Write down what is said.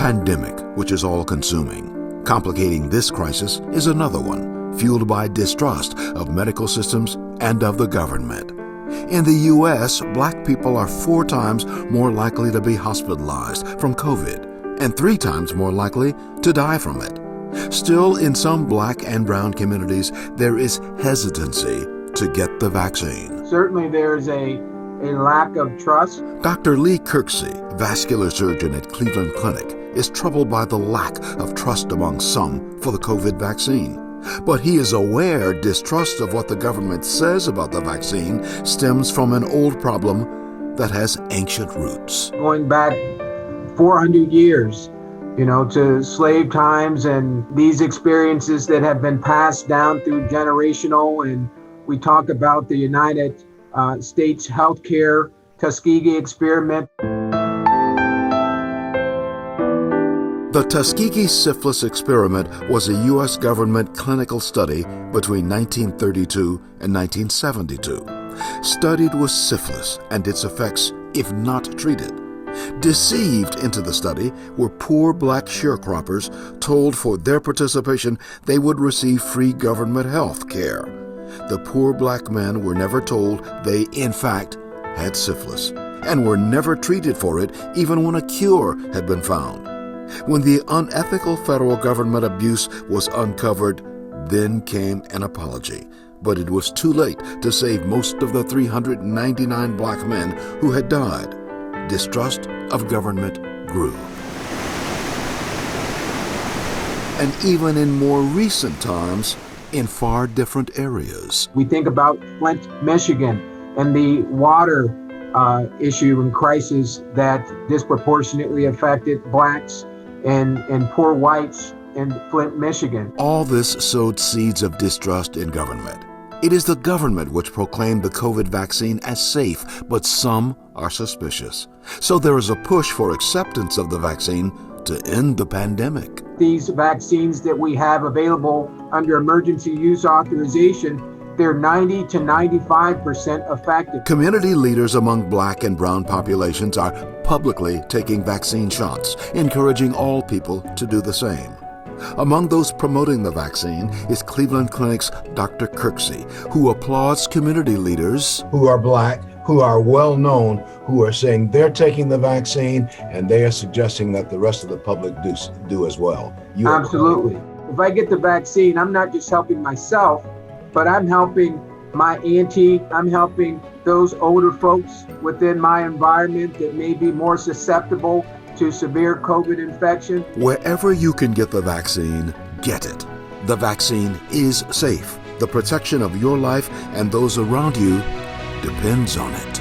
pandemic, which is all-consuming. Complicating this crisis is another one, fueled by distrust of medical systems and of the government. In the U.S., Black people are 4 times more likely to be hospitalized from COVID and 3 times more likely to die from it. Still, in some Black and brown communities, there is hesitancy to get the vaccine. Certainly there's a lack of trust. Dr. Lee Kirksey, vascular surgeon at Cleveland Clinic, is troubled by the lack of trust among some for the COVID vaccine. But he is aware distrust of what the government says about the vaccine stems from an old problem that has ancient roots. Going back 400 years, to slave times and these experiences that have been passed down through generational. And we talk about the United States healthcare Tuskegee experiment. The Tuskegee syphilis experiment was a U.S. government clinical study between 1932 and 1972. Studied was syphilis and its effects if not treated. Deceived into the study were poor Black sharecroppers told for their participation they would receive free government health care. The poor Black men were never told they, in fact, had syphilis and were never treated for it even when a cure had been found. When the unethical federal government abuse was uncovered, then came an apology. But it was too late to save most of the 399 Black men who had died. Distrust of government grew. And even in more recent times, in far different areas. We think about Flint, Michigan, and the water issue and crisis that disproportionately affected Blacks and poor whites in Flint, Michigan. All this sowed seeds of distrust in government. It is the government which proclaimed the COVID vaccine as safe, but some are suspicious. So there is a push for acceptance of the vaccine to end the pandemic. These vaccines that we have available under emergency use authorization, they're 90 to 95% effective. Community leaders among Black and brown populations are publicly taking vaccine shots, encouraging all people to do the same. Among those promoting the vaccine is Cleveland Clinic's Dr. Kirksey, who applauds community leaders who are Black, who are well known, who are saying they're taking the vaccine and they are suggesting that the rest of the public do as well. Absolutely. If I get the vaccine, I'm not just helping myself, but I'm helping my auntie, I'm helping those older folks within my environment that may be more susceptible to severe COVID infection. Wherever you can get the vaccine, get it. The vaccine is safe. The protection of your life and those around you depends on it.